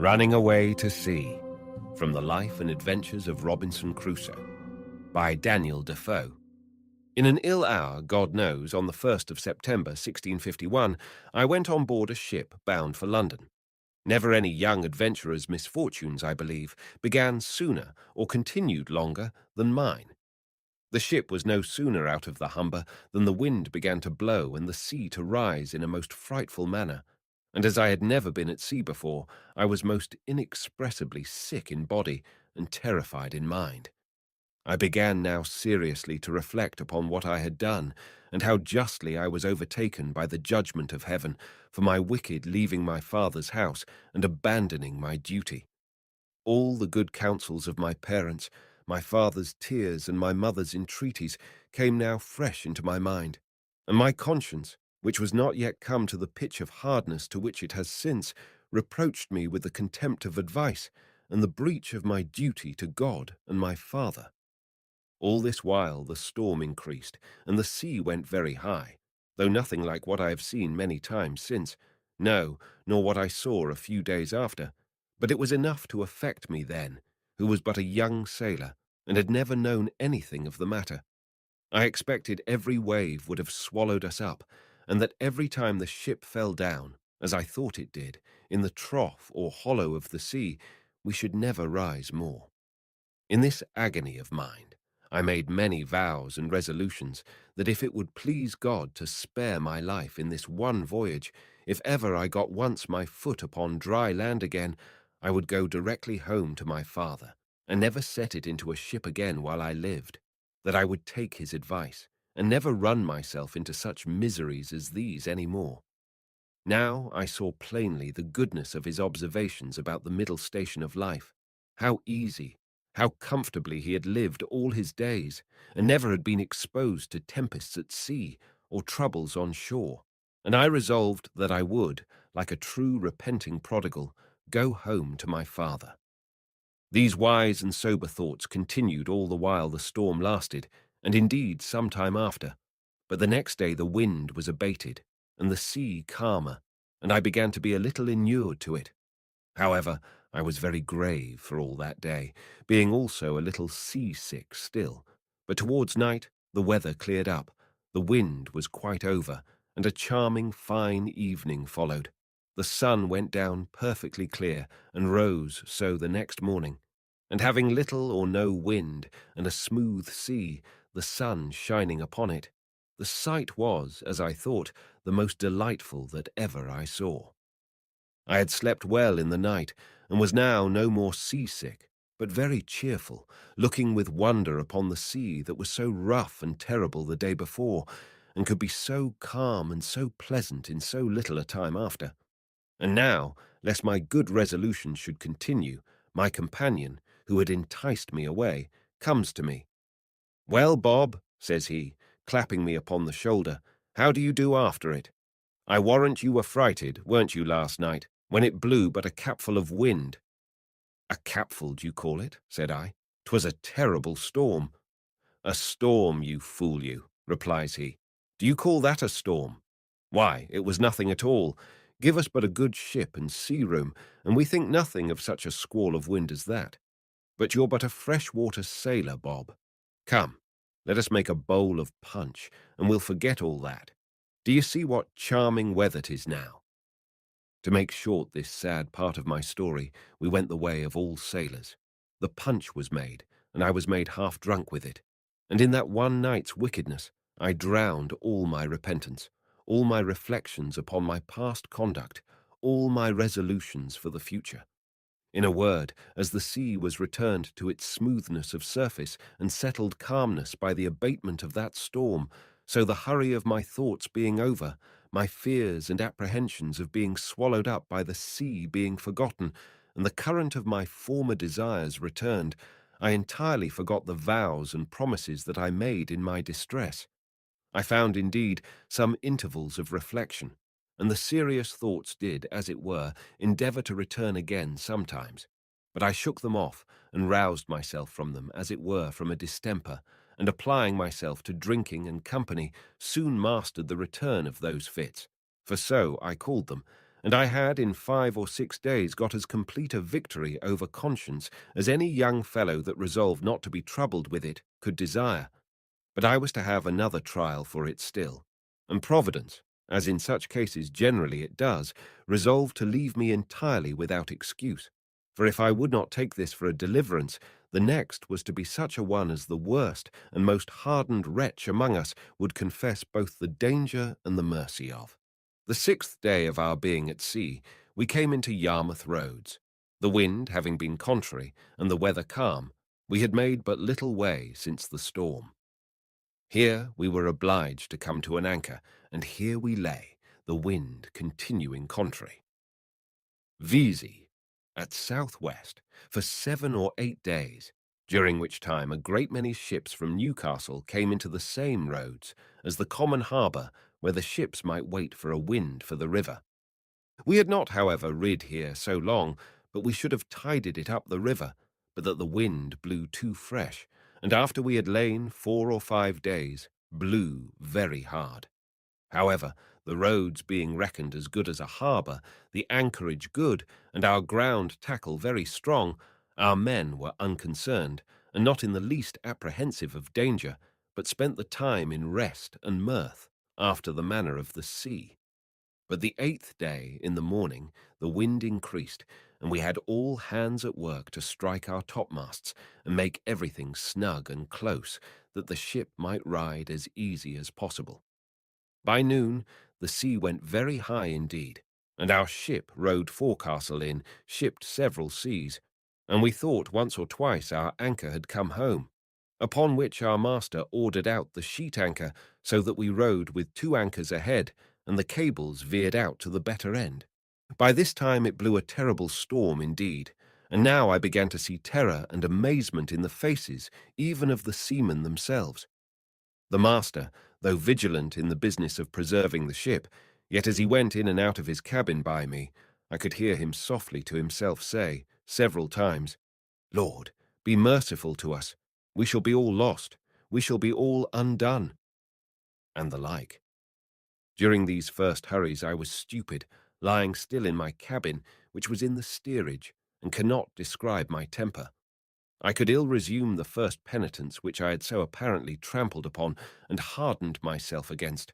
Running Away to Sea, from the Life and Adventures of Robinson Crusoe, by Daniel Defoe. In an ill hour, God knows, on the 1st of September 1651, I went on board a ship bound for London. Never any young adventurer's misfortunes, I believe, began sooner or continued longer than mine. The ship was no sooner out of the Humber than the wind began to blow and the sea to rise in a most frightful manner, and as I had never been at sea before, I was most inexpressibly sick in body and terrified in mind. I began now seriously to reflect upon what I had done, and how justly I was overtaken by the judgment of heaven for my wicked leaving my father's house and abandoning my duty. All the good counsels of my parents, my father's tears and my mother's entreaties came now fresh into my mind, and my conscience, which was not yet come to the pitch of hardness to which it has since, reproached me with the contempt of advice and the breach of my duty to God and my father. All this while the storm increased, and the sea went very high, though nothing like what I have seen many times since, no, nor what I saw a few days after, but it was enough to affect me then, who was but a young sailor, and had never known anything of the matter. I expected every wave would have swallowed us up, and that every time the ship fell down, as I thought it did, in the trough or hollow of the sea, we should never rise more. In this agony of mind, I made many vows and resolutions that if it would please God to spare my life in this one voyage, if ever I got once my foot upon dry land again, I would go directly home to my father, and never set it into a ship again while I lived, that I would take his advice, and never run myself into such miseries as these any more. Now I saw plainly the goodness of his observations about the middle station of life, how easy, how comfortably he had lived all his days, and never had been exposed to tempests at sea or troubles on shore, and I resolved that I would, like a true repenting prodigal, go home to my father. These wise and sober thoughts continued all the while the storm lasted, and indeed some time after, but the next day the wind was abated, and the sea calmer, and I began to be a little inured to it. However, I was very grave for all that day, being also a little seasick still, but towards night the weather cleared up, the wind was quite over, and a charming fine evening followed. The sun went down perfectly clear, and rose so the next morning, and having little or no wind, and a smooth sea, the sun shining upon it, the sight was, as I thought, the most delightful that ever I saw. I had slept well in the night, and was now no more seasick, but very cheerful, looking with wonder upon the sea that was so rough and terrible the day before, and could be so calm and so pleasant in so little a time after. And now, lest my good resolutions should continue, my companion, who had enticed me away, comes to me. "Well, Bob," says he, clapping me upon the shoulder, "how do you do after it? I warrant you were frighted, weren't you, last night, when it blew but a capful of wind?" "A capful, do you call it?" said I. "'Twas a terrible storm." "A storm, you fool you," replies he. "Do you call that a storm? Why, it was nothing at all. Give us but a good ship and sea room, and we think nothing of such a squall of wind as that. But you're but a fresh-water sailor, Bob. Come, let us make a bowl of punch, and we'll forget all that. Do you see what charming weather 'tis now?" To make short this sad part of my story, we went the way of all sailors. The punch was made, and I was made half drunk with it. And in that one night's wickedness, I drowned all my repentance, all my reflections upon my past conduct, all my resolutions for the future. In a word, as the sea was returned to its smoothness of surface and settled calmness by the abatement of that storm, so the hurry of my thoughts being over, my fears and apprehensions of being swallowed up by the sea being forgotten, and the current of my former desires returned, I entirely forgot the vows and promises that I made in my distress. I found, indeed, some intervals of reflection, and the serious thoughts did, as it were, endeavour to return again sometimes. But I shook them off, and roused myself from them, as it were, from a distemper, and applying myself to drinking and company, soon mastered the return of those fits, for so I called them, and I had in 5 or 6 days got as complete a victory over conscience as any young fellow that resolved not to be troubled with it could desire. But I was to have another trial for it still, and Providence, as in such cases generally it does, resolved to leave me entirely without excuse. For if I would not take this for a deliverance, the next was to be such a one as the worst and most hardened wretch among us would confess both the danger and the mercy of. The 6th day of our being at sea, we came into Yarmouth roads. The wind having been contrary and the weather calm, we had made but little way since the storm. Here we were obliged to come to an anchor, and here we lay, the wind continuing contrary. Vesey, at southwest, for 7 or 8 days, during which time a great many ships from Newcastle came into the same roads as the common harbour where the ships might wait for a wind for the river. We had not, however, rid here so long, but we should have tided it up the river, but that the wind blew too fresh, and after we had lain 4 or 5 days, blew very hard. However, the roads being reckoned as good as a harbour, the anchorage good, and our ground tackle very strong, our men were unconcerned, and not in the least apprehensive of danger, but spent the time in rest and mirth, after the manner of the sea. But the 8th day, in the morning, the wind increased, and we had all hands at work to strike our topmasts and make everything snug and close, that the ship might ride as easy as possible. By noon, the sea went very high indeed, and our ship rode forecastle in, shipped several seas, and we thought once or twice our anchor had come home. Upon which our master ordered out the sheet anchor, so that we rode with 2 anchors ahead, and the cables veered out to the better end. By this time it blew a terrible storm indeed, and now I began to see terror and amazement in the faces even of the seamen themselves. The master, though vigilant in the business of preserving the ship, yet as he went in and out of his cabin by me, I could hear him softly to himself say, several times, "Lord, be merciful to us. We shall be all lost. We shall be all undone," and the like. During these first hurries I was stupid, lying still in my cabin, which was in the steerage, and cannot describe my temper. I could ill resume the first penitence which I had so apparently trampled upon and hardened myself against.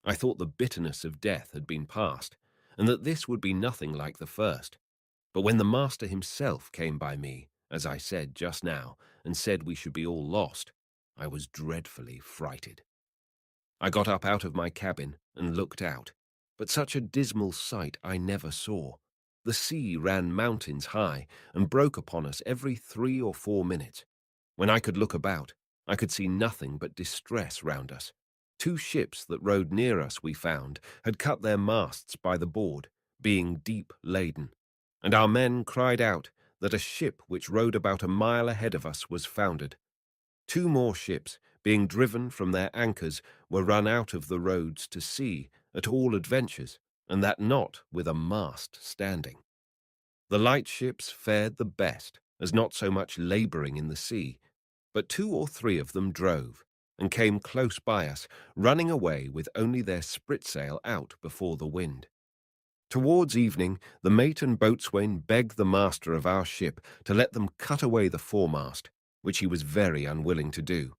I thought the bitterness of death had been past, and that this would be nothing like the first. But when the master himself came by me, as I said just now, and said we should be all lost, I was dreadfully frighted. I got up out of my cabin and looked out, but such a dismal sight I never saw. The sea ran mountains high and broke upon us every 3 or 4 minutes. When I could look about, I could see nothing but distress round us. 2 ships that rode near us, we found, had cut their masts by the board, being deep laden, and our men cried out that a ship which rode about a mile ahead of us was foundered. 2 more ships, being driven from their anchors, were run out of the roads to sea at all adventures, and that not with a mast standing. The light ships fared the best, as not so much labouring in the sea, but 2 or 3 of them drove, and came close by us, running away with only their spritsail out before the wind. Towards evening, the mate and boatswain begged the master of our ship to let them cut away the foremast, which he was very unwilling to do.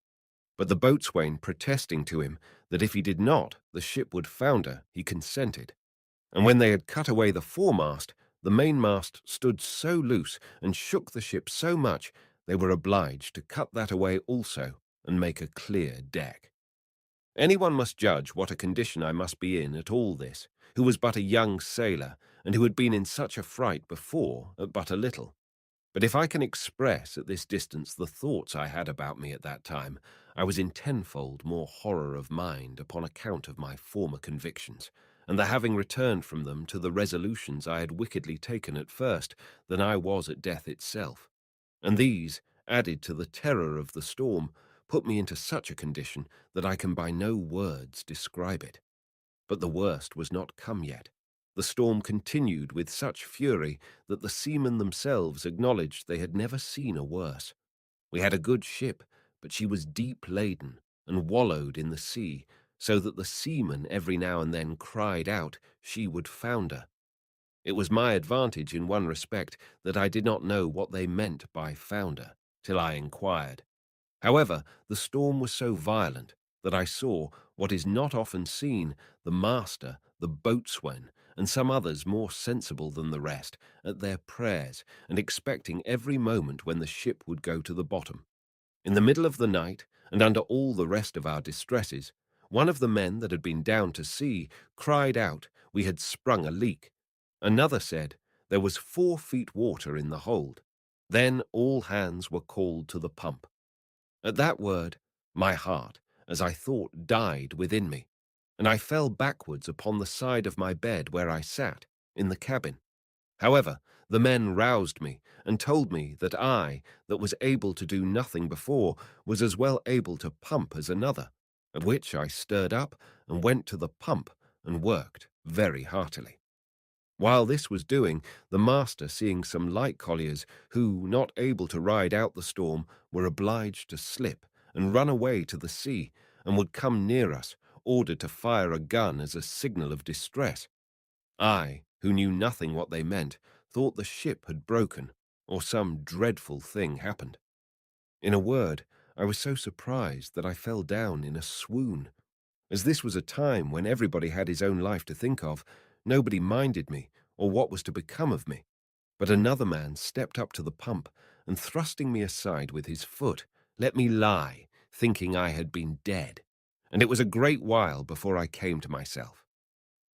But the boatswain protesting to him that if he did not, the ship would founder, he consented. And when they had cut away the foremast, the mainmast stood so loose and shook the ship so much, they were obliged to cut that away also and make a clear deck. Anyone must judge what a condition I must be in at all this, who was but a young sailor, and who had been in such a fright before at but a little. But if I can express at this distance the thoughts I had about me at that time, I was in tenfold more horror of mind upon account of my former convictions, and the having returned from them to the resolutions I had wickedly taken at first, than I was at death itself. And these, added to the terror of the storm, put me into such a condition that I can by no words describe it. But the worst was not come yet. The storm continued with such fury that the seamen themselves acknowledged they had never seen a worse. We had a good ship, but she was deep laden and wallowed in the sea, so that the seamen every now and then cried out she would founder. It was my advantage in one respect that I did not know what they meant by founder till I inquired. However, the storm was so violent that I saw what is not often seen, the master, the boatswain, and some others more sensible than the rest, at their prayers, and expecting every moment when the ship would go to the bottom. In the middle of the night, and under all the rest of our distresses, one of the men that had been down to see cried out we had sprung a leak. Another said there was 4 feet water in the hold. Then all hands were called to the pump. At that word, my heart, as I thought, died within me, and I fell backwards upon the side of my bed where I sat, in the cabin. However, the men roused me, and told me that I, that was able to do nothing before, was as well able to pump as another, at which I stirred up, and went to the pump, and worked very heartily. While this was doing, the master, seeing some light colliers who, not able to ride out the storm, were obliged to slip and run away to the sea, and would come near us, ordered to fire a gun as a signal of distress. I, who knew nothing what they meant, thought the ship had broken, or some dreadful thing happened. In a word, I was so surprised that I fell down in a swoon. As this was a time when everybody had his own life to think of, nobody minded me or what was to become of me. But another man stepped up to the pump and, thrusting me aside with his foot, let me lie, thinking I had been dead. And it was a great while before I came to myself.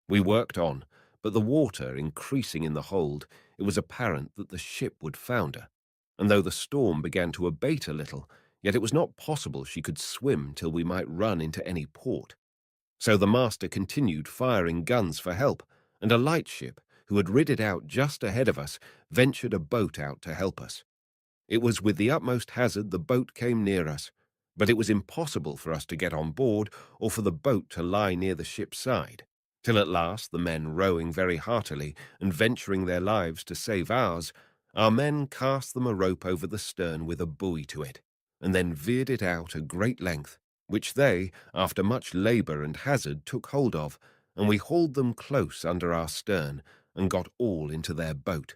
We worked on, but the water increasing in the hold, it was apparent that the ship would founder. And though the storm began to abate a little, yet it was not possible she could swim till we might run into any port. So the master continued firing guns for help, and a light ship, who had rid it out just ahead of us, ventured a boat out to help us. It was with the utmost hazard the boat came near us, but it was impossible for us to get on board or for the boat to lie near the ship's side, till at last the men rowing very heartily and venturing their lives to save ours, our men cast them a rope over the stern with a buoy to it, and then veered it out a great length, which they, after much labour and hazard, took hold of, and we hauled them close under our stern, and got all into their boat.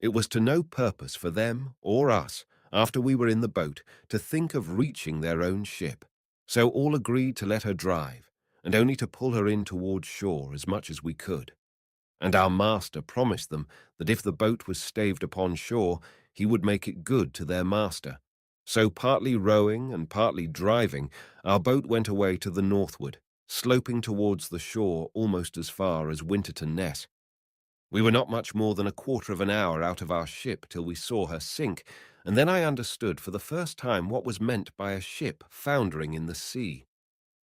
It was to no purpose for them or us, after we were in the boat, to think of reaching their own ship, so all agreed to let her drive, and only to pull her in towards shore as much as we could. And our master promised them that if the boat was staved upon shore, he would make it good to their master. So partly rowing and partly driving, our boat went away to the northward, sloping towards the shore almost as far as Winterton Ness. We were not much more than a quarter of an hour out of our ship till we saw her sink, and then I understood for the first time what was meant by a ship foundering in the sea.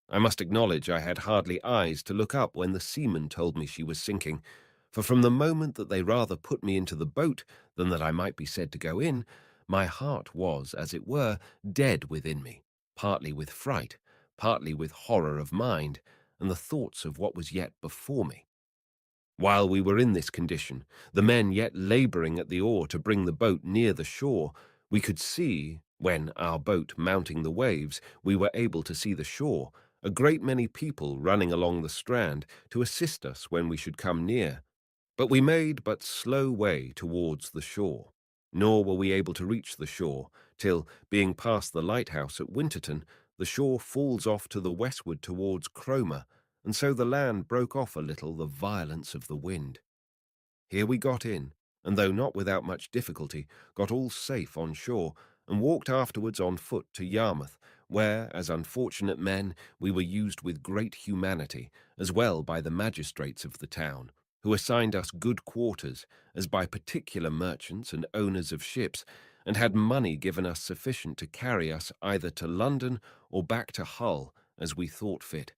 I must acknowledge I had hardly eyes to look up when the seamen told me she was sinking, for from the moment that they rather put me into the boat than that I might be said to go in, my heart was, as it were, dead within me, partly with fright, partly with horror of mind, and the thoughts of what was yet before me. While we were in this condition, the men yet labouring at the oar to bring the boat near the shore, we could see, when our boat mounting the waves, we were able to see the shore, a great many people running along the strand to assist us when we should come near. But we made but slow way towards the shore, nor were we able to reach the shore, till, being past the lighthouse at Winterton, the shore falls off to the westward towards Cromer, and so the land broke off a little the violence of the wind. Here we got in, and though not without much difficulty, got all safe on shore, and walked afterwards on foot to Yarmouth, where, as unfortunate men, we were used with great humanity, as well by the magistrates of the town, who assigned us good quarters, as by particular merchants and owners of ships, and had money given us sufficient to carry us either to London or back to Hull, as we thought fit.